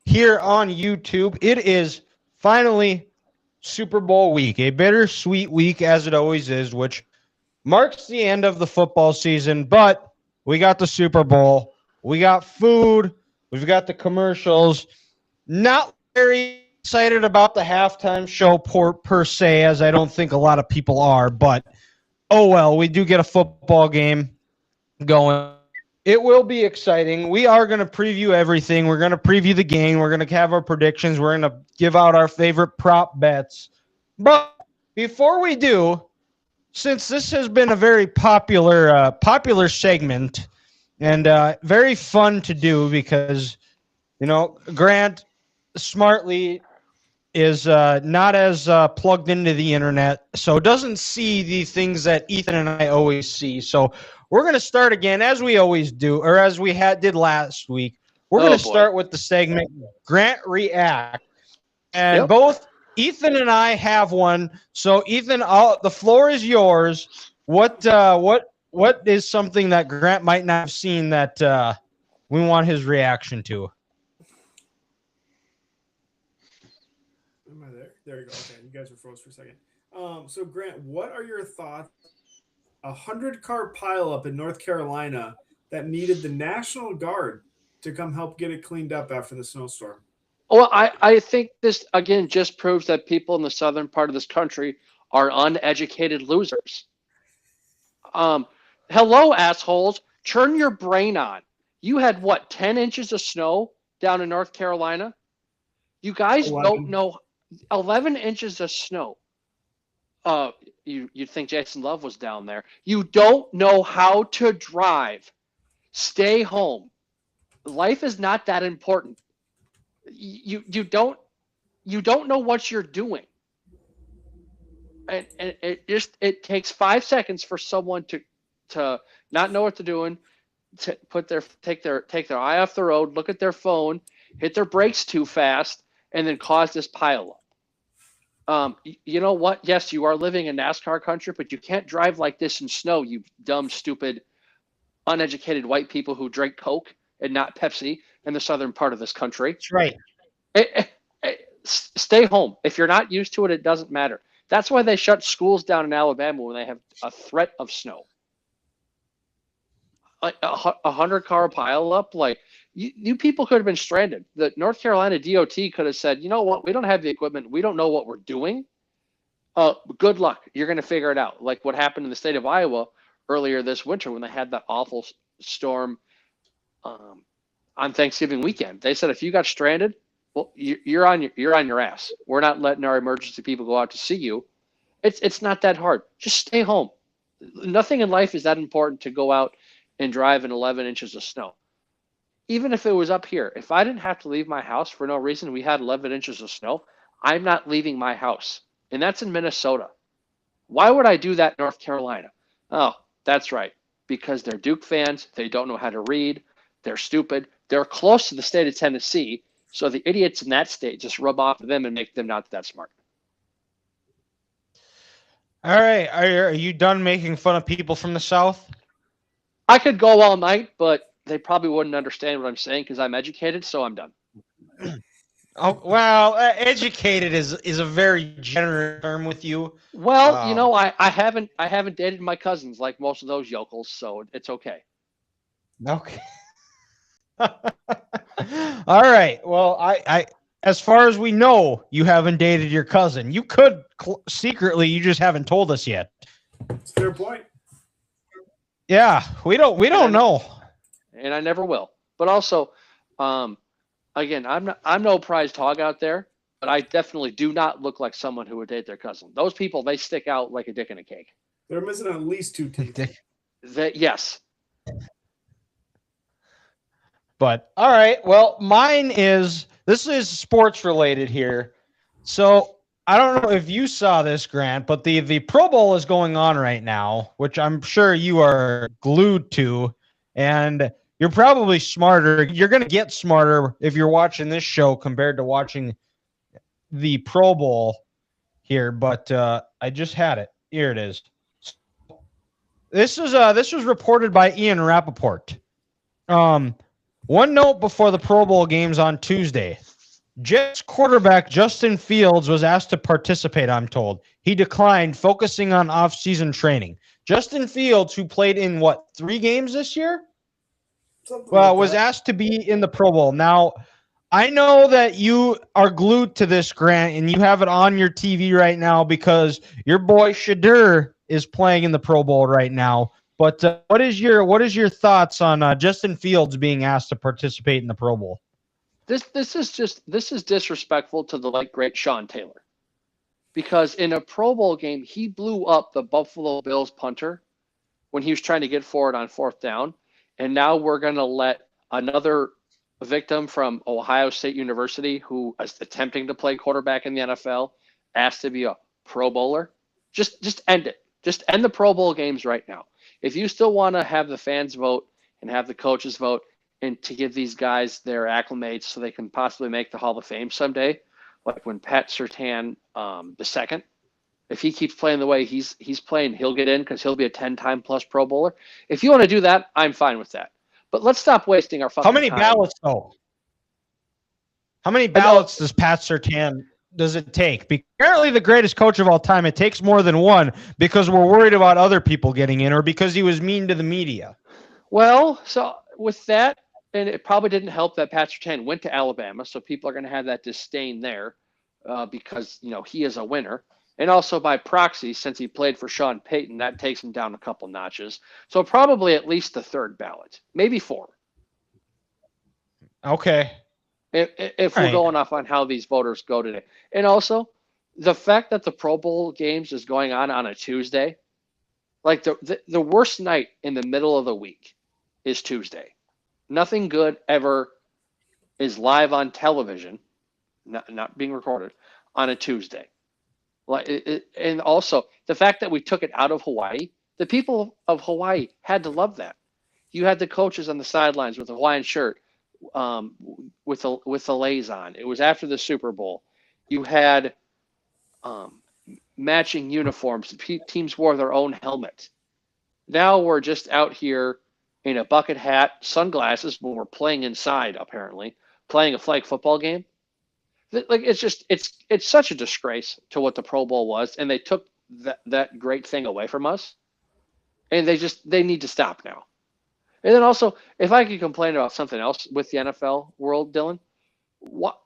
here on YouTube. It is finally Super Bowl week, a bittersweet week as it always is, which marks the end of the football season. But we got the Super Bowl, we got food, we've got the commercials. Not very excited about the halftime show per se, as I don't think a lot of people are. But oh well, we do get a football game going. It will be exciting. We are going to preview everything. We're going to preview the game. We're going to have our predictions. We're going to give out our favorite prop bets. But before we do, since this has been a very popular segment and very fun to do because, Grant smartly is not as plugged into the internet, so doesn't see the things that Ethan and I always see. So we're going to start again, as we always do, or as we did last week. We're going to start with the segment Grant React. And both Ethan and I have one. So, Ethan, the floor is yours. What is something that Grant might not have seen that we want his reaction to? Am I there? There you go. Okay, you guys were froze for a second. So, Grant, what are your thoughts? 100-car pileup in North Carolina that needed the National Guard to come help get it cleaned up after the snowstorm. Well, I think this, again, just proves that people in the southern part of this country are uneducated losers. Hello, assholes. Turn your brain on. You had, 10 inches of snow down in North Carolina? You guys 11. Don't know. 11 inches of snow. You'd think Jason Love was down there. You don't know how to drive. Stay home. Life is not that important. You don't know what you're doing. And it takes 5 seconds for someone to not know what they're doing, to take their eye off the road, look at their phone, hit their brakes too fast, and then cause this pileup. You know what? Yes, you are living in NASCAR country, but you can't drive like this in snow, you dumb, stupid, uneducated white people who drink Coke and not Pepsi in the southern part of this country. That's right. Stay home. If you're not used to it, it doesn't matter. That's why they shut schools down in Alabama when they have a threat of snow. Like a 100-car pileup, like you people could have been stranded. The North Carolina DOT could have said, you know what, we don't have the equipment. We don't know what we're doing. Good luck. You're going to figure it out. Like what happened in the state of Iowa earlier this winter when they had that awful storm on Thanksgiving weekend. They said if you got stranded, well, you're on your ass. We're not letting our emergency people go out to see you. It's not that hard. Just stay home. Nothing in life is that important to go out and drive in 11 inches of snow. Even if it was up here, if I didn't have to leave my house for no reason, we had 11 inches of snow, I'm not leaving my house. And that's in Minnesota. Why would I do that in North Carolina? Oh, that's right. Because they're Duke fans. They don't know how to read. They're stupid. They're close to the state of Tennessee. So the idiots in that state just rub off of them and make them not that smart. All right. Are you done making fun of people from the South? I could go all night, but they probably wouldn't understand what I'm saying because I'm educated, so I'm done. Oh, well, educated is a very generous term with you. Well, I haven't dated my cousins like most of those yokels, so it's okay. Okay. All right. Well, I as far as we know, you haven't dated your cousin. You could secretly, you just haven't told us yet. That's a fair point. Yeah, we don't know. And I never will. But also, again, I'm no prized hog out there, but I definitely do not look like someone who would date their cousin. Those people, they stick out like a dick in a cake. They're missing at least 2 teeth. Yes. But all right, well, this is sports related here. So I don't know if you saw this, Grant, but the Pro Bowl is going on right now, which I'm sure you are glued to, and you're probably smarter. You're going to get smarter if you're watching this show compared to watching the Pro Bowl here. But I just had it. Here it is. This was reported by Ian Rappaport. One note before the Pro Bowl games on Tuesday. Jets quarterback Justin Fields was asked to participate, I'm told. He declined, focusing on off-season training. Justin Fields, who played in, 3 games this year? Was asked to be in the Pro Bowl. Now, I know that you are glued to this, Grant, and you have it on your TV right now because your boy Shadur is playing in the Pro Bowl right now. But what is your thoughts on Justin Fields being asked to participate in the Pro Bowl? This is disrespectful to the late great Sean Taylor, because in a Pro Bowl game he blew up the Buffalo Bills punter when he was trying to get forward on 4th down, and now we're going to let another victim from Ohio State University who is attempting to play quarterback in the NFL asked to be a Pro Bowler. Just end it. Just end the Pro Bowl games right now. If you still want to have the fans vote and have the coaches vote and to give these guys their acclimates so they can possibly make the Hall of Fame someday, like when Pat Surtain II, if he keeps playing the way he's playing, he'll get in because he'll be a 10-time plus Pro Bowler. If you want to do that, I'm fine with that. But let's stop wasting our fucking time. How many ballots, though? How many ballots does Pat Surtain does it take? Apparently the greatest coach of all time, it takes more than one because we're worried about other people getting in or because he was mean to the media. Well, so with that, and it probably didn't help that Pat Surtain went to Alabama, so people are going to have that disdain there because, he is a winner. And also by proxy, since he played for Sean Payton, that takes him down a couple notches. So probably at least the 3rd ballot, maybe 4. Okay. If we're going off on how these voters go today. And also, the fact that the Pro Bowl games is going on a Tuesday, like the worst night in the middle of the week is Tuesday. Nothing good ever is live on television, not being recorded, on a Tuesday. And also, the fact that we took it out of Hawaii, the people of Hawaii had to love that. You had the coaches on the sidelines with a Hawaiian shirt, with the lays on. It was after the Super Bowl. You had matching uniforms. The teams wore their own helmet. Now we're just out here in a bucket hat, sunglasses when we're playing inside, apparently, playing a flag football game. Like it's such a disgrace to what the Pro Bowl was, and they took that great thing away from us. And they need to stop now. And then also, if I could complain about something else with the NFL world, Dylan, what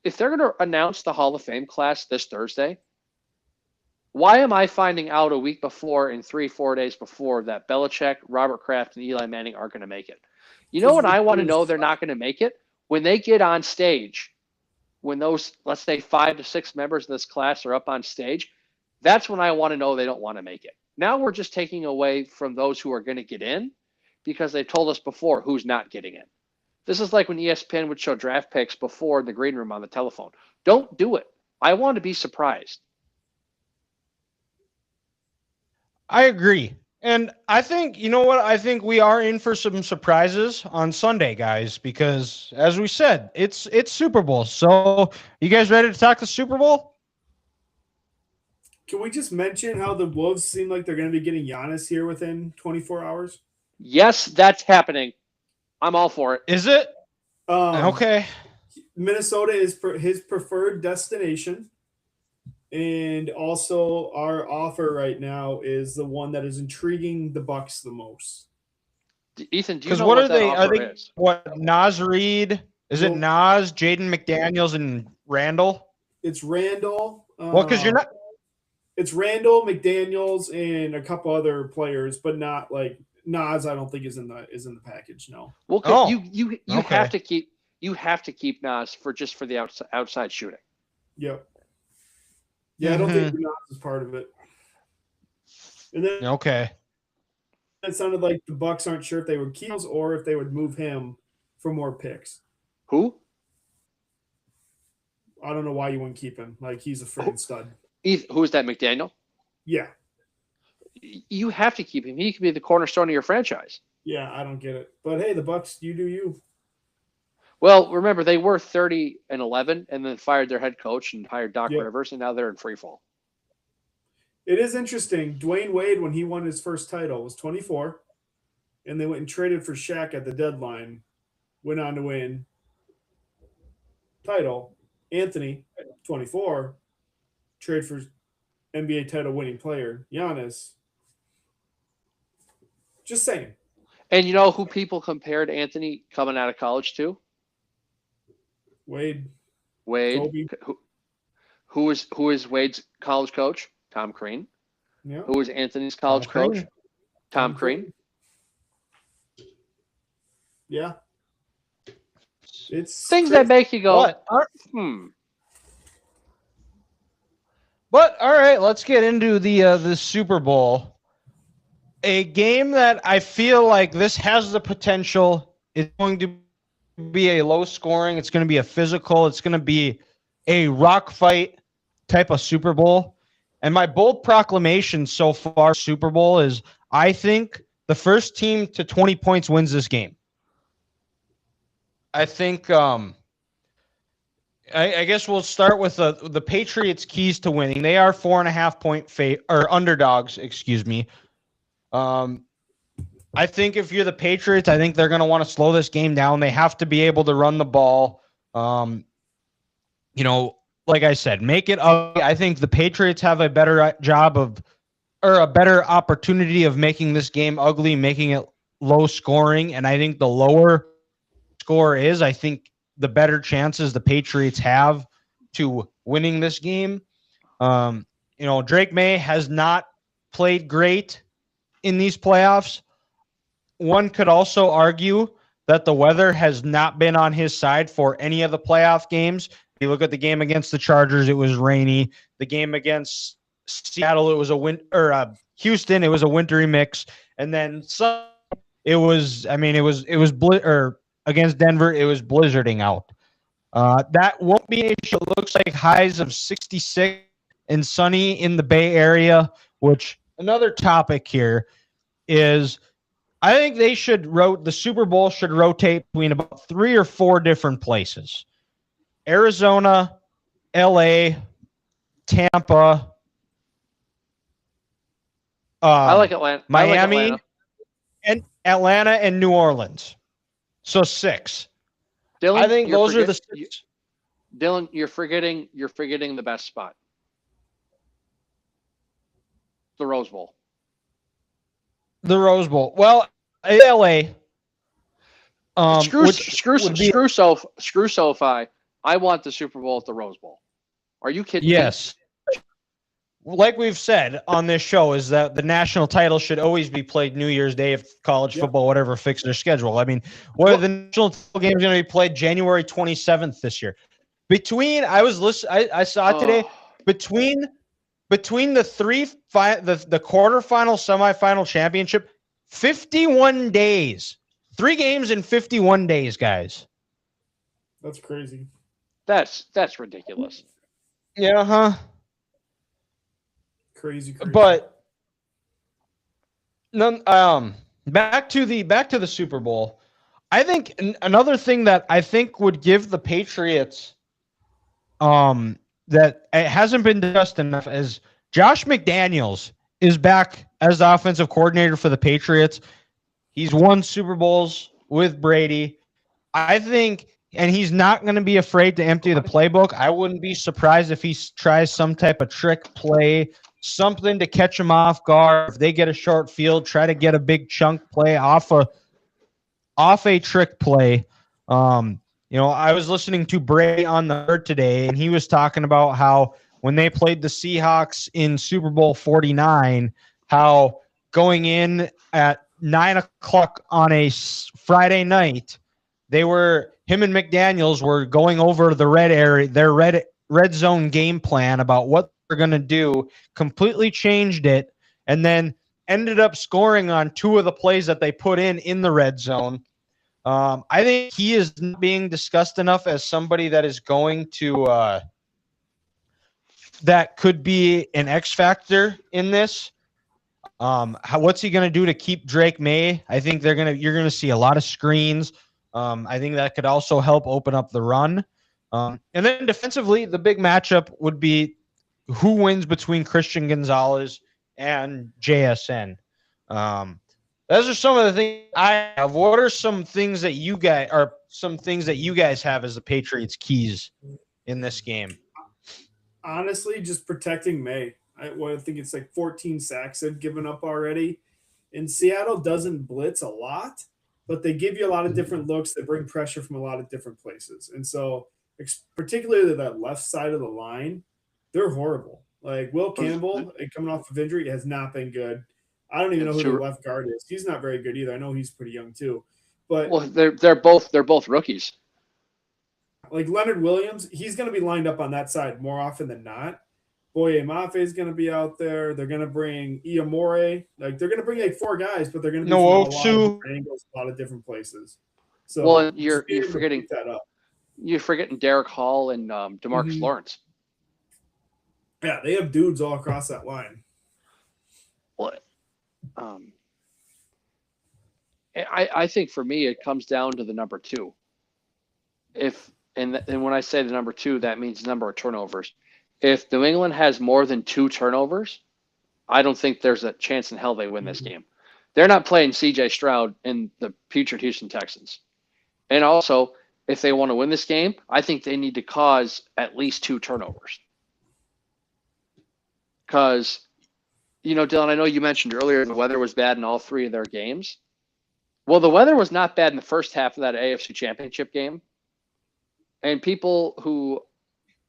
if they're going to announce the Hall of Fame class this Thursday? Why am I finding out a week before and 3-4 days before that Belichick, Robert Kraft, and Eli Manning aren't going to make it? You know what I want to know they're not going to make it? When they get on stage, when those, let's say, 5 to 6 members of this class are up on stage, that's when I want to know they don't want to make it. Now we're just taking away from those who are going to get in because they've told us before who's not getting in. This is like when ESPN would show draft picks before in the green room on the telephone. Don't do it. I want to be surprised. I agree. And I think, you know what? I think we are in for some surprises on Sunday, guys, because as we said, it's Super Bowl. So you guys ready to talk the Super Bowl? Can we just mention how the Wolves seem like they're going to be getting Giannis here within 24 hours? Yes, that's happening. I'm all for it. Is it? Okay. Minnesota is his preferred destination. And also our offer right now is the one that is intriguing the Bucks the most. Ethan, do you know what what are that they? offer Are they is? what? Nas Reed? Is it Nas, Jaden McDaniels, and Randall? It's Randall. Well, because you're not. It's Randall, McDaniels, and a couple other players, but not like Nas. I don't think is in the package. No. Well, you have to keep Nas for the outside shooting. Yep. Yeah, I don't think Nas is part of it. And then it sounded like the Bucks aren't sure if they would keep him or if they would move him for more picks. Who? I don't know why you wouldn't keep him. Like, he's a freaking stud. Who is that, McDaniel? Yeah. You have to keep him. He could be the cornerstone of your franchise. Yeah, I don't get it. But hey, the Bucks, you do you. Well, remember, they were 30-11 and then fired their head coach and hired Doc Rivers, and now they're in free fall. It is interesting. Dwayne Wade, when he won his first title, was 24, and they went and traded for Shaq at the deadline, went on to win title. Anthony, 24, trade for NBA title winning player. Giannis. Just saying. And you know who people compared Anthony coming out of college to? Wade. Wade. Kobe. Who is Wade's college coach? Tom Crean. Yeah. Who is Anthony's college coach? Tom Crean. Yeah. It's things crazy. that make you go, What? But all right, let's get into the Super Bowl. A game that I feel like this has the potential. It's going to be a low scoring. It's going to be a physical. It's going to be a rock fight type of Super Bowl. And my bold proclamation so far, Super Bowl, is I think the first team to 20 points wins this game. I think I guess we'll start with the Patriots' keys to winning. They are 4.5 point underdogs. Excuse me. I think if you're the Patriots, I think they're going to want to slow this game down. They have to be able to run the ball. Like I said, make it ugly. I think the Patriots have a better job a better opportunity of making this game ugly, making it low scoring. And I think the lower score is, I think the better chances the Patriots have to winning this game. Drake May has not played great in these playoffs. One could also argue that the weather has not been on his side for any of the playoff games. If you look at the game against the Chargers, it was rainy. The game against Seattle, it was Houston, it was a wintry mix. And then against Denver, it was blizzarding out. That won't be an issue. It looks like highs of 66 and sunny in the Bay Area, which another topic here is I think the Super Bowl should rotate between about 3 or 4 different places. Arizona, LA, Tampa, I like Atlanta. Miami, and Atlanta and New Orleans. So 6. Dylan, I think those are the 6. Dylan, you're forgetting the best spot. The Rose Bowl. The Rose Bowl. Well, LA. Screw SoFi. I want the Super Bowl at the Rose Bowl. Are you kidding me? Yes. Like we've said on this show, is that the national title should always be played New Year's Day if college football, whatever, fix their schedule. I mean, what are the national title games going to be played January 27th this year? I saw it today. Between the the quarterfinal, semifinal, championship, 51 days. 3 games in 51 days, guys. That's crazy. That's ridiculous. Yeah, huh? Crazy. But back to the Super Bowl. I think another thing that I think would give the Patriots that it hasn't been discussed enough is Josh McDaniels is back as the offensive coordinator for the Patriots. He's won Super Bowls with Brady. I think, and he's not going to be afraid to empty the playbook. I wouldn't be surprised if he tries some type of trick play, something to catch them off guard. If they get a short field, try to get a big chunk play off a trick play. I was listening to Bray on the Herd today, and he was talking about how when they played the Seahawks in Super Bowl 49, how going in at 9:00 on a Friday night, him and McDaniels were going over the red area, their red zone game plan about what they're going to do, completely changed it, and then ended up scoring on 2 of the plays that they put in the red zone. I think he is not being discussed enough as somebody that is going to that could be an X factor in this. What's he going to do to keep Drake May? I think you're going to see a lot of screens. I think that could also help open up the run. And then defensively, the big matchup would be who wins between Christian Gonzalez and JSN. those are some of the things I have. What are some things that you guys have as the Patriots keys in this game? Honestly, just protecting May. I think it's like 14 sacks they've given up already. And Seattle doesn't blitz a lot, but they give you a lot of different looks. They bring pressure from a lot of different places. And so, particularly that left side of the line, they're horrible. Like Will Campbell, coming off of injury, has not been good. I don't even know who the left guard is. He's not very good either. I know he's pretty young too. But well, they're both rookies. Like Leonard Williams, he's going to be lined up on that side more often than not. Boye Mafe is going to be out there. They're going to bring Iamore. Like they're going to bring like 4 guys, but they're going to be from a lot of different angles, a lot of different places. So well, you're forgetting that up. You're forgetting Derek Hall and DeMarcus Lawrence. Yeah, they have dudes all across that line. Well, I think for me it comes down to the number 2. And when I say the number 2, that means the number of turnovers. If New England has more than 2 turnovers, I don't think there's a chance in hell they win this game. They're not playing C.J. Stroud and the Patriots Houston Texans. And also, if they want to win this game, I think they need to cause at least 2 turnovers. Because, Dylan, I know you mentioned earlier the weather was bad in all 3 of their games. Well, the weather was not bad in the first half of that AFC Championship game. And people who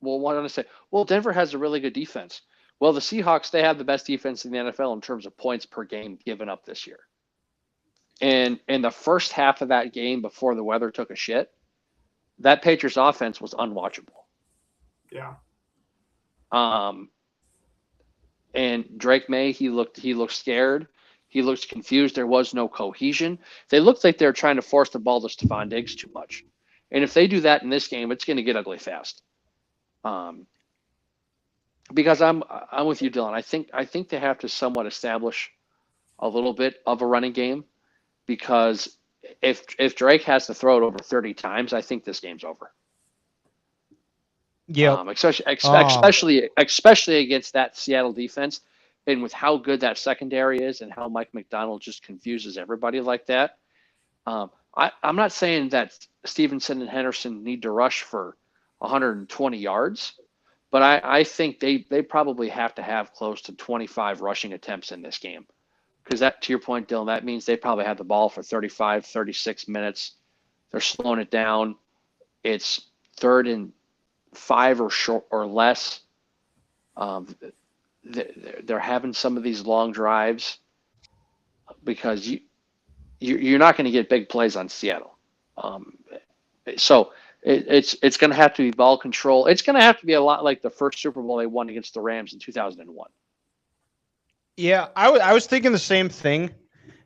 will want to say, well, Denver has a really good defense. Well, the Seahawks, they have the best defense in the NFL in terms of points per game given up this year. And in the first half of that game before the weather took a shit, that Patriots offense was unwatchable. Yeah. And Drake May, he looked scared. He looked confused. There was no cohesion. They looked like they were trying to force the ball to Stephon Diggs too much. And if they do that in this game, it's going to get ugly fast. Because I'm with you, Dylan. I think they have to somewhat establish a little bit of a running game, because if Drake has to throw it over 30 times, I think this game's over. Yeah, especially against that Seattle defense, and with how good that secondary is, and how Mike McDonald just confuses everybody like that. I'm not saying that Stevenson and Henderson need to rush for 120 yards, but I think they probably have to have close to 25 rushing attempts in this game. Because that, to your point, Dylan, that means they probably have the ball for 35, 36 minutes. They're slowing it down. It's 3rd and 5 or short or less. They're having some of these long drives because you're not going to get big plays on Seattle. So it's going to have to be ball control. It's going to have to be a lot like the first Super Bowl they won against the Rams in 2001. Yeah, I was thinking the same thing,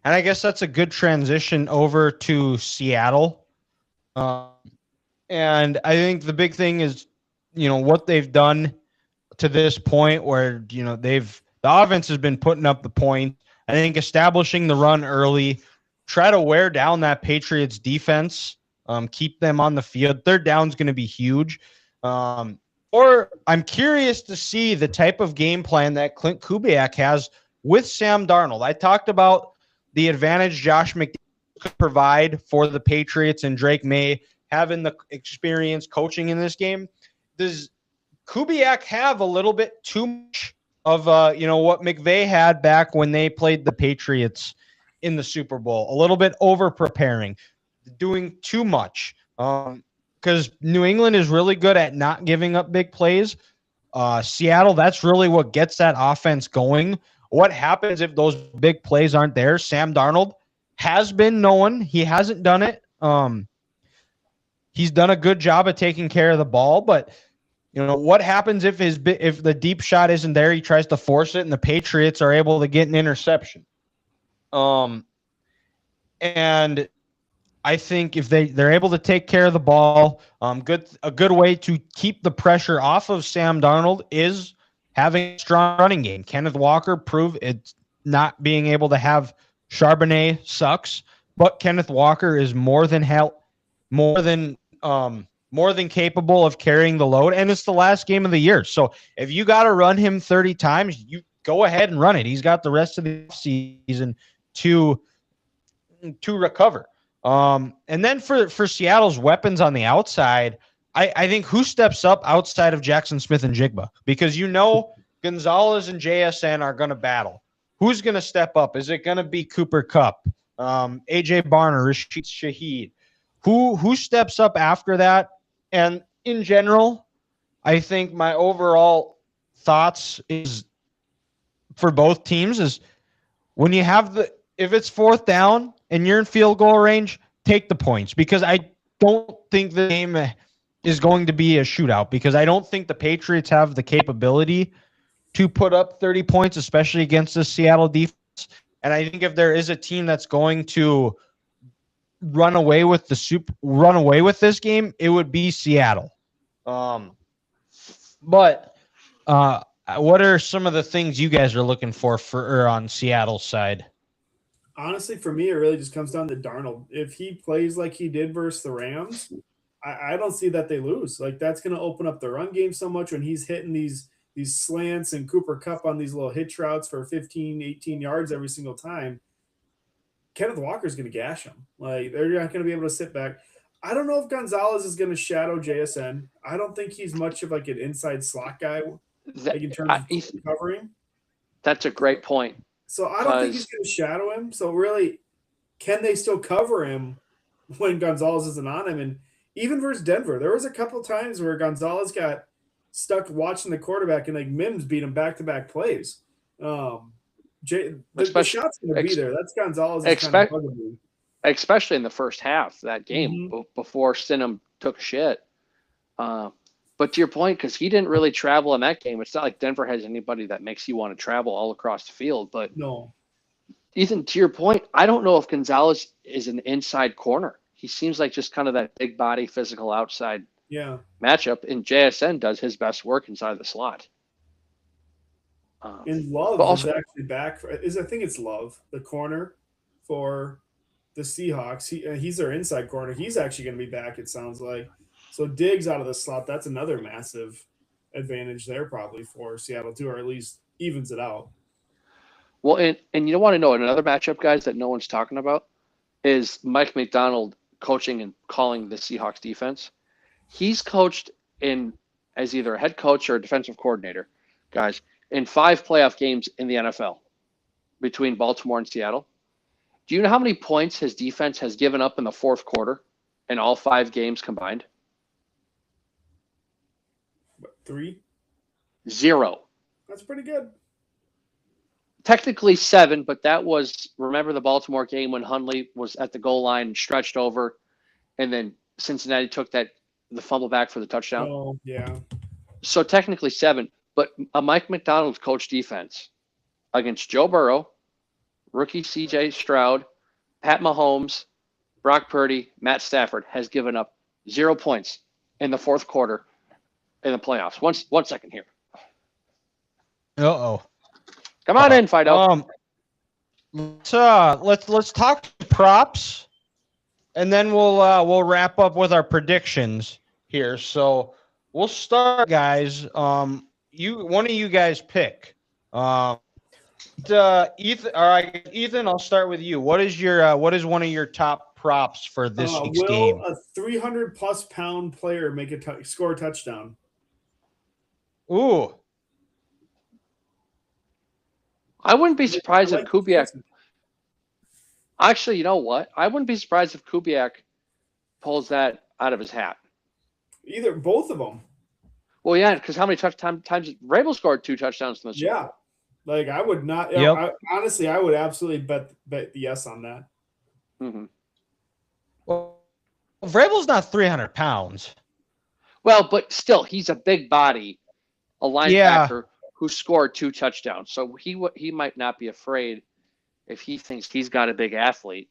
and I guess that's a good transition over to Seattle. And I think the big thing is, what they've done to this point where, the offense has been putting up the point. I think establishing the run early, try to wear down that Patriots defense, keep them on the field. 3rd down is going to be huge. Or I'm curious to see the type of game plan that Clint Kubiak has with Sam Darnold. I talked about the advantage Josh McDaniels could provide for the Patriots and Drake May having the experience coaching in this game. Does Kubiak have a little bit too much of what McVay had back when they played the Patriots in the Super Bowl? A little bit over preparing, doing too much. Because New England is really good at not giving up big plays. Seattle, that's really what gets that offense going. What happens if those big plays aren't there? Sam Darnold has been known. He hasn't done it. He's done a good job of taking care of the ball, but what happens if the deep shot isn't there? He tries to force it, and the Patriots are able to get an interception. And I think if they're able to take care of the ball, a good way to keep the pressure off of Sam Darnold is having a strong running game. Kenneth Walker proved it's not being able to have Charbonnet sucks, but Kenneth Walker is more than capable of carrying the load, and it's the last game of the year. So if you got to run him 30 times, you go ahead and run it. He's got the rest of the season to to recover. And then for Seattle's weapons on the outside, I think who steps up outside of Jackson Smith and Jigba? Because Gonzalez and JSN are going to battle. Who's going to step up? Is it going to be Cooper Kupp, AJ Barner, Rashid Shaheed? Who steps up after that? And in general, I think my overall thoughts is for both teams is when you have if it's fourth down and you're in field goal range, take the points, because I don't think the game is going to be a shootout, because I don't think the Patriots have the capability to put up 30 points, especially against the Seattle defense. And I think if there is a team that's going to run away with this game, it would be Seattle. But what are some of the things you guys are looking for on Seattle's side? Honestly, for me, it really just comes down to Darnold. If he plays like he did versus the Rams, I don't see that they lose. Like, that's going to open up the run game so much when he's hitting these slants and Cooper Kupp on these little hitch routes for 15, 18 yards every single time. Kenneth Walker's going to gash him. Like, they're not going to be able to sit back. I don't know if Gonzalez is going to shadow JSN. I don't think he's much of like an inside slot guy, like in terms of covering. That's a great point. So I don't think he's going to shadow him. So really, can they still cover him when Gonzalez isn't on him? And even versus Denver, there was a couple of times where Gonzalez got stuck watching the quarterback and like Mims beat him back-to-back plays. The shot's going to be there. That's Gonzalez. Especially in the first half of that game before Stidham took shit. But to your point, because he didn't really travel in that game, it's not like Denver has anybody that makes you want to travel all across the field. But no, Ethan, to your point, I don't know if Gonzalez is an inside corner. He seems like just kind of that big body, physical outside matchup, and JSN does his best work inside the slot. And Love is actually back. I think it's Love, the corner for the Seahawks. He's their inside corner. He's actually going to be back, it sounds like. So Diggs out of the slot, that's another massive advantage there probably for Seattle too, or at least evens it out. Well, and you want to know another matchup, guys, that no one's talking about is Mike McDonald coaching and calling the Seahawks defense. He's coached as either a head coach or a defensive coordinator, guys, in 5 playoff games in the NFL between Baltimore and Seattle. Do you know how many points his defense has given up in the fourth quarter in all 5 games combined? 3? 0. That's pretty good. Technically 7, but that was, remember the Baltimore game when Hundley was at the goal line and stretched over, and then Cincinnati took the fumble back for the touchdown? Oh, yeah. So technically 7, but a Mike McDonald coach defense against Joe Burrow, rookie C.J. Stroud, Pat Mahomes, Brock Purdy, Matt Stafford has given up 0 points in the fourth quarter in the playoffs. One second here. Uh-oh. Come on in, Fido. Let's talk props, and then we'll wrap up with our predictions here. So we'll start, guys. One of you guys pick. Ethan, I'll start with you. What is one of your top props for this week's game? Will a 300+ pound player make score a touchdown? Ooh. I wouldn't be surprised if Kubiak. Actually, you know what? I wouldn't be surprised if Kubiak pulls that out of his hat. Both of them. Well, yeah, because how many times Vrabel scored 2 touchdowns in the Super Bowl? Yeah, like I would not. Yep. Honestly, I would absolutely bet the yes on that. Mm-hmm. Well, Vrabel's not 300 pounds. Well, but still, he's a big body, a linebacker who scored 2 touchdowns. So he might not be afraid if he thinks he's got a big athlete,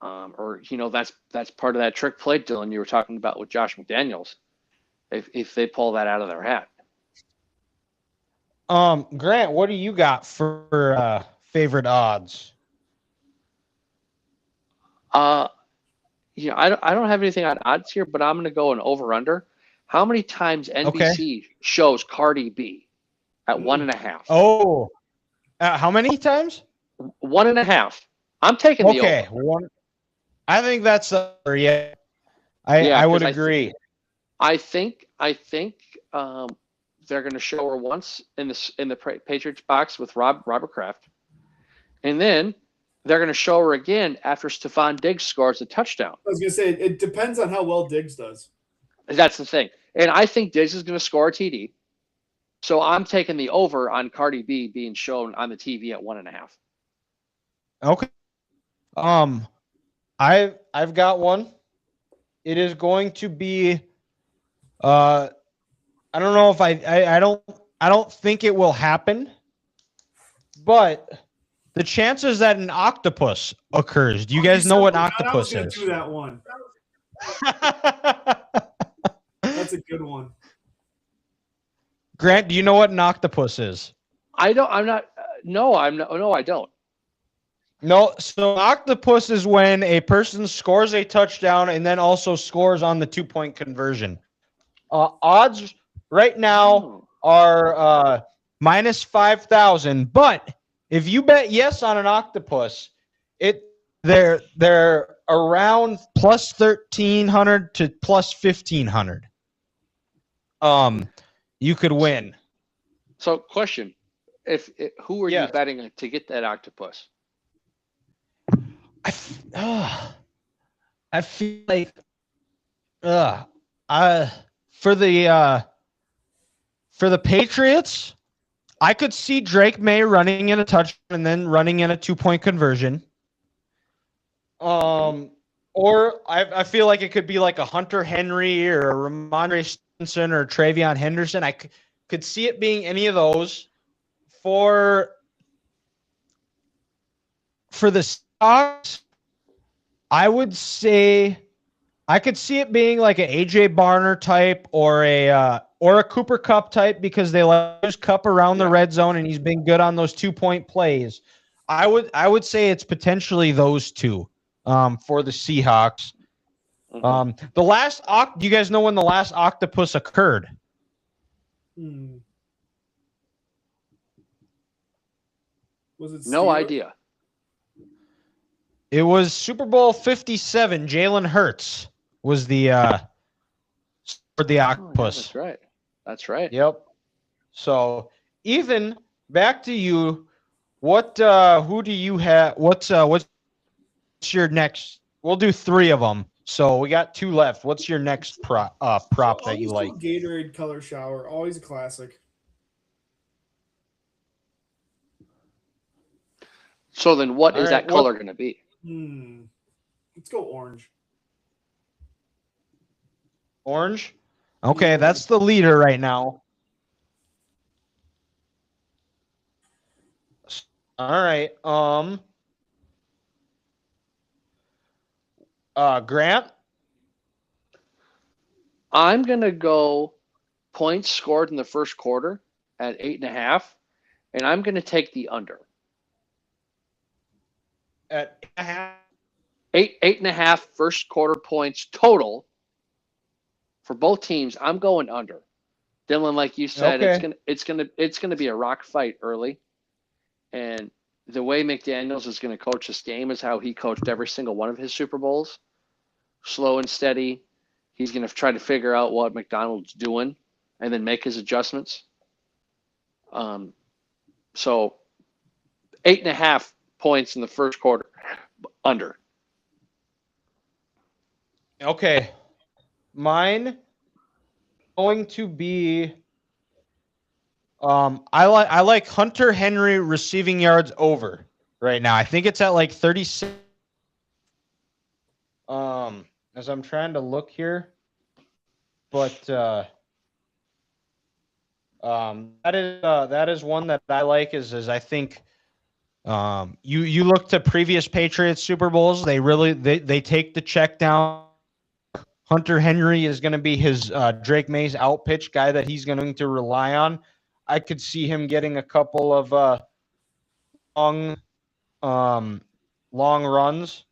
or that's part of that trick play, Dylan, you were talking about with Josh McDaniels. If they pull that out of their hat. Grant, what do you got for favorite odds? I don't have anything on odds here, but I'm going to go an over/under. How many times NBC shows Cardi B at 1.5? Oh, how many times? 1.5 I'm taking the Okay, over. one. I think that's yeah. Yeah, I would 'cause agree. I think they're going to show her once in the Patriots box with Robert Kraft, and then they're going to show her again after Stephon Diggs scores a touchdown. I was gonna say it depends on how well Diggs does. That's the thing, and I think Diggs is going to score a TD. So I'm taking the over on Cardi B being shown on the TV at 1.5. Okay. I've got one. It is going to be. I don't know if I don't think it will happen, but the chances that an octopus occurs. Do you guys know what an octopus I was is? gonna do that one. That's a good one. Grant, do you know what an octopus is? I don't. I'm not. No, I'm not. No, I don't. No. So an octopus is when a person scores a touchdown and then also scores on the 2-point conversion. Odds right now are minus 5,000, but if you bet yes on an octopus, they're around plus 1,300 to plus 1,500. You could win. So, question: who are you betting to get that octopus? I feel like for the Patriots, I could see Drake May running in a touchdown and then running in a 2-point conversion. Or I feel like it could be like a Hunter Henry or a Ramondre Stevenson or Travion Henderson. I could see it being any of those. For the Stocks, I would say I could see it being like an AJ Barner type or a Cooper Kupp type because they let use Kupp around the red zone and he's been good on those 2-point plays. I would say it's potentially those two for the Seahawks. Mm-hmm. The last do you guys know when the last octopus occurred? Was it no idea? It was Super Bowl 57. Jalen Hurts was the octopus. Yeah, that's right. Yep. So, Ethan, back to you. What who do you have? What's your next? We'll do 3 of them. So we got 2 left. What's your next prop that you like? Gatorade color shower, always a classic. So then, what is that color going to be? Let's go orange. Orange? Okay, that's the leader right now. All right. Grant? I'm going to go points scored in the first quarter at 8.5, and I'm going to take the under. At 8.5? 8.5 first quarter points total for both teams. I'm going under. Dylan, like you said, it's gonna be a rock fight early, and the way McDaniels is going to coach this game is how he coached every single one of his Super Bowls. Slow and steady. He's going to try to figure out what McDonald's doing and then make his adjustments. So 8.5 points in the first quarter, under. Okay. Mine going to be I like Hunter Henry receiving yards over right now. I think it's at like 36. As I'm trying to look here, but that is one that I like is I think you look to previous Patriots Super Bowls, they take the check down. Hunter Henry is going to be his Drake May's out pitch guy that he's going to rely on. I could see him getting a couple of long runs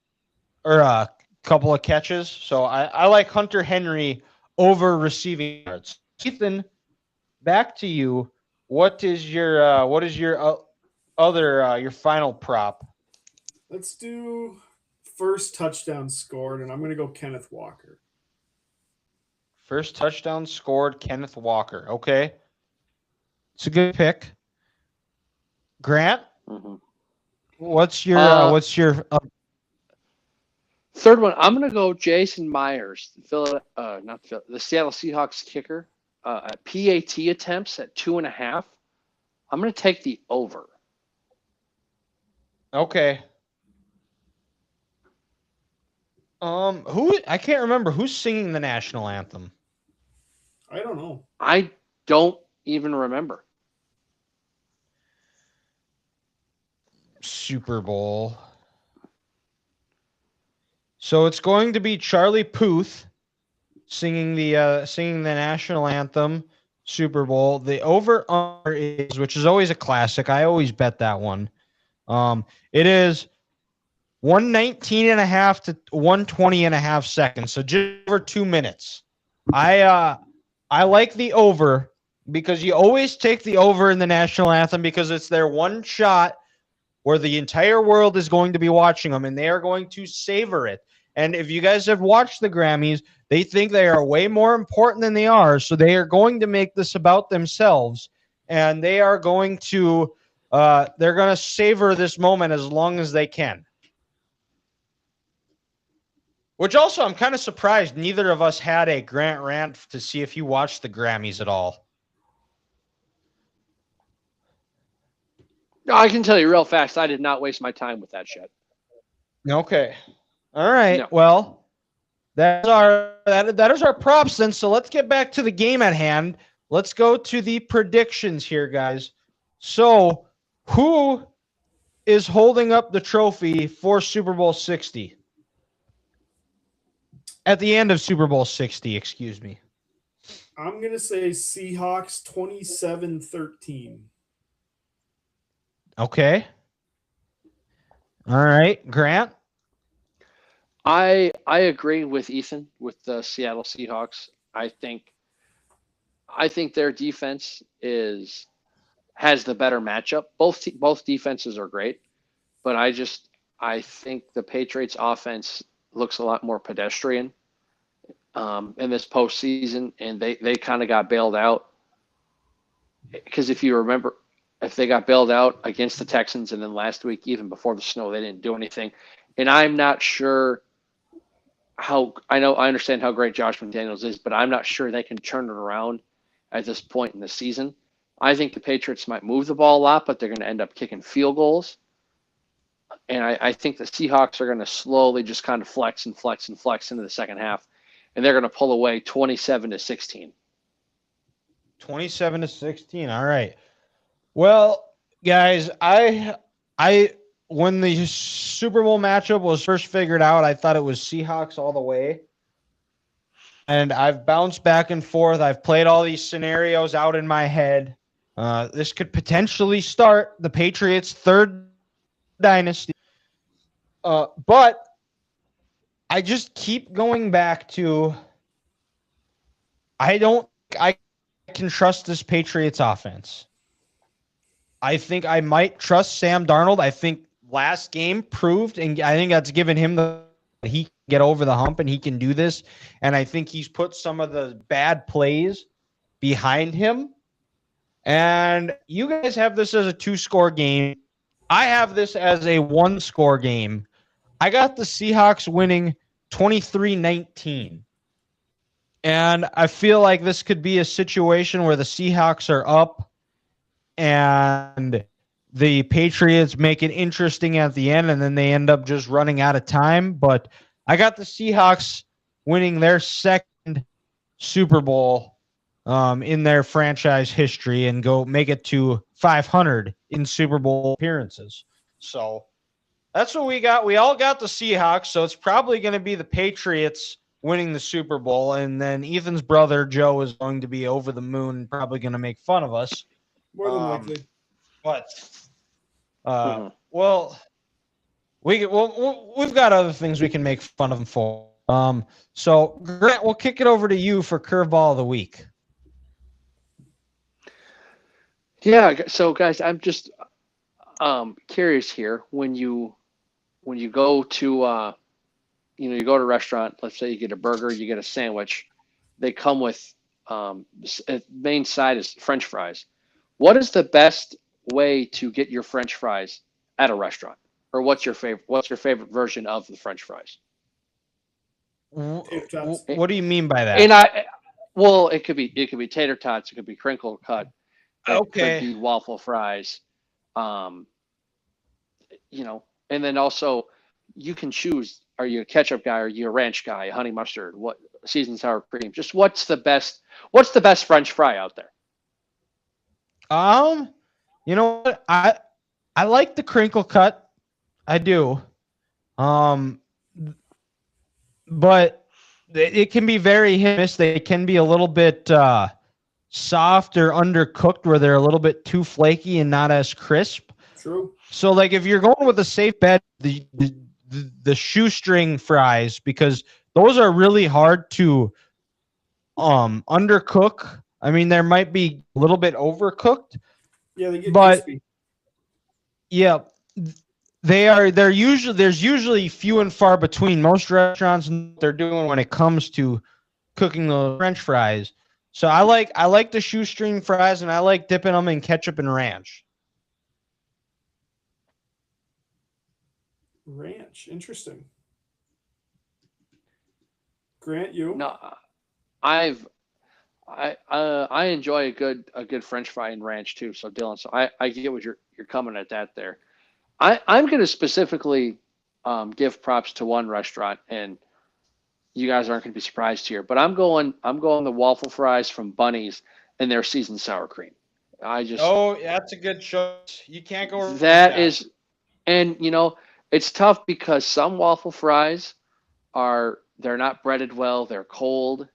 or a couple of catches. So I like Hunter Henry over receiving yards. Ethan, back to you. What is your other your final prop? Let's do first touchdown scored, and I'm going to go Kenneth Walker. First touchdown scored, Kenneth Walker. Okay. It's a good pick. Grant, Mm-hmm. what's your Third one, I'm going to go Jason Myers, the Seattle Seahawks kicker. At PAT attempts at 2.5. I'm going to take the over. Okay. Who I can't remember who's singing the national anthem. I don't know. I don't even remember. Super Bowl. So it's going to be Charlie Puth singing the national anthem, Super Bowl. The over under is, which is always a classic. I always bet that one. It is 119.5 to 120.5 seconds, so just over 2 minutes. I like the over because you always take the over in the national anthem because it's their one shot where the entire world is going to be watching them and they are going to savor it. And if you guys have watched the Grammys, they think they are way more important than they are, so they are going to make this about themselves, and they are going to they're going to savor this moment as long as they can. Which also, I'm kind of surprised neither of us had a Grant rant to see if you watched the Grammys at all. I can tell you real fast, I did not waste my time with that shit. Okay. All right. No. Well, that is our props then. So let's get back to the game at hand. Let's go to the predictions here, guys. So, who is holding up the trophy for Super Bowl 60? At the end of Super Bowl 60, excuse me. I'm going to say Seahawks 27-13. Okay. All right, Grant. I agree with Ethan with the Seattle Seahawks. I think their defense has the better matchup. Both defenses are great, but I think the Patriots offense looks a lot more pedestrian in this postseason, and they kind of got bailed out because if you remember, if they got bailed out against the Texans, and then last week, even before the snow, they didn't do anything. And I'm not sure I understand how great Josh McDaniels is, but I'm not sure they can turn it around at this point in the season. I think the Patriots might move the ball a lot, but they're going to end up kicking field goals. And I think the Seahawks are going to slowly just kind of flex and flex and flex into the second half, and they're going to pull away 27-16. 27-16. All right. Well, guys, I when the Super Bowl matchup was first figured out, I thought it was Seahawks all the way. And I've bounced back and forth. I've played all these scenarios out in my head. This could potentially start the Patriots' third dynasty. But I just keep going back to I can trust this Patriots offense. I think I might trust Sam Darnold. I think last game proved, and I think that's given him he can get over the hump and he can do this. And I think he's put some of the bad plays behind him. And you guys have this as a 2-score game. I have this as a 1-score game. I got the Seahawks winning 23-19. And I feel like this could be a situation where the Seahawks are up and the Patriots make it interesting at the end, and then they end up just running out of time. But I got the Seahawks winning their second Super Bowl in their franchise history and go make it to 500 in Super Bowl appearances. So that's what we got. We all got the Seahawks, so it's probably going to be the Patriots winning the Super Bowl, and then Ethan's brother, Joe, is going to be over the moon, probably going to make fun of us. More than likely. But, well, we've got other things we can make fun of them for. So, Grant, we'll kick it over to you for Curveball of the Week. Yeah, so, guys, I'm just curious here. When you when you go to you go to a restaurant, let's say you get a burger, you get a sandwich, they come with main side is French fries. What is the best way to get your French fries at a restaurant? Or what's your favorite version of the French fries? Tater tots. What do you mean by that? And well, it could be tater tots, it could be crinkle cut, it could Okay. be waffle fries, um, and then also you can choose: are you a ketchup guy? Are you a ranch guy? A honey mustard? What seasoned sour cream? Just what's the best? What's the best French fry out there? You know what? I like the crinkle cut. I do. Um, but it can be very hit and miss. They can be a little bit soft or undercooked, where they're a little bit too flaky and not as crisp. True. So, like, if you're going with a safe bet, the shoestring fries, because those are really hard to undercook. I mean, there might be a little bit overcooked. Yeah, they get But crispy. yeah, they're usually there's usually few and far between. Most restaurants know what they're doing when it comes to cooking the French fries. So I like the shoestring fries, and I like dipping them in ketchup and ranch. Ranch. Interesting. Grant, you? No, I enjoy a good French fry and ranch too. So Dylan, so I get what you're coming at that there. I'm going to specifically give props to one restaurant, and you guys aren't going to be surprised here, but I'm going the waffle fries from Bunny's and their seasoned sour cream. That's a good choice. You can't go wrong with That is, and it's tough because some waffle fries they're not breaded well, they're cold,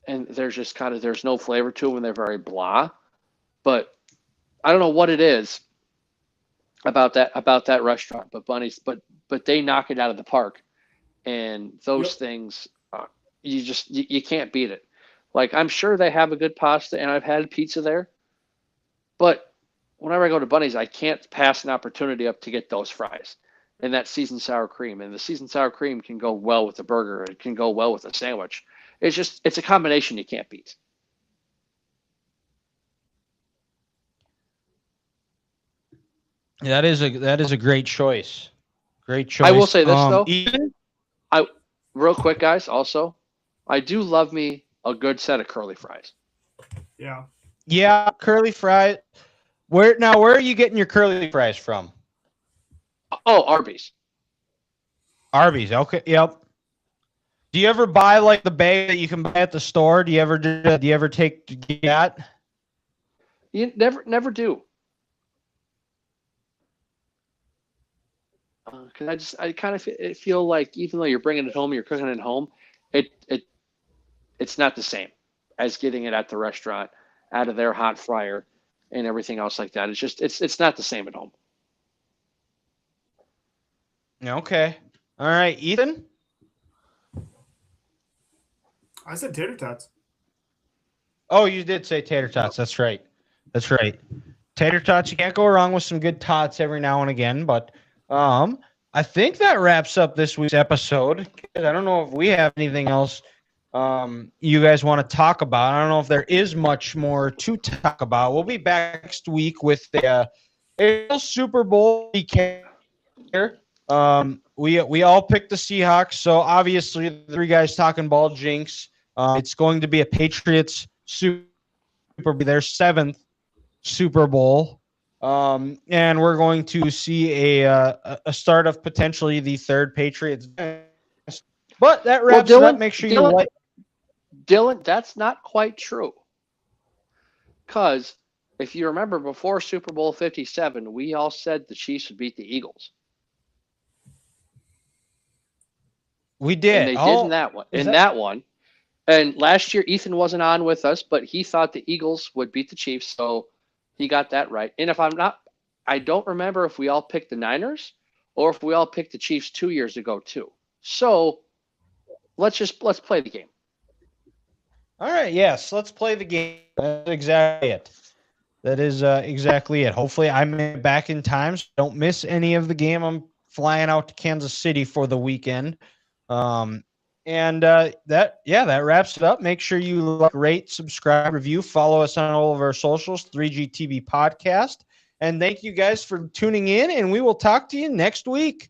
and there's just there's no flavor to them, and they're very blah. But I don't know what it is about that restaurant, but Bunny's, but they knock it out of the park, and those things, you can't beat it. Like, I'm sure they have a good pasta, and I've had pizza there, but whenever I go to Bunny's, I can't pass an opportunity up to get those fries and that seasoned sour cream. And the seasoned sour cream can go well with a burger. It can go well with a sandwich. It's a combination you can't beat. That is a great choice. Great choice. I will say this though, Ethan? real quick, guys. Also, I do love me a good set of curly fries. Yeah. Yeah, curly fries. Where are you getting your curly fries from? Oh, Arby's. Arby's. Okay. Yep. Do you ever buy like the bag that you can buy at the store? Do you ever take that? You never do. Because I kind of feel like even though you're bringing it home, you're cooking it home, it's not the same as getting it at the restaurant out of their hot fryer and everything else like that. It's not the same at home. Okay. All right, Ethan. I said tater tots. Oh, you did say tater tots. That's right. Tater tots. You can't go wrong with some good tots every now and again. But I think that wraps up this week's episode. I don't know if we have anything else you guys want to talk about. I don't know if there is much more to talk about. We'll be back next week with a Super Bowl recap. We all picked the Seahawks, so obviously the three guys talking ball jinx. It's going to be a Patriots Super Bowl, their 7th Super Bowl, and we're going to see a start of potentially the 3rd Patriots. But that wraps it up. Make sure you like. Dylan, that's not quite true. Because if you remember, before Super Bowl 57, we all said the Chiefs would beat the Eagles. We did. And they did in that one. And last year, Ethan wasn't on with us, but he thought the Eagles would beat the Chiefs, so he got that right. And I don't remember if we all picked the Niners or if we all picked the Chiefs 2 years ago too. So let's play the game. All right. Yes, let's play the game. That's exactly it. That is exactly it. Hopefully, I'm back in time, so don't miss any of the game. I'm flying out to Kansas City for the weekend. That wraps it up. Make sure you like, rate, subscribe, review, follow us on all of our socials, 3GTV Podcast. And thank you guys for tuning in, and we will talk to you next week.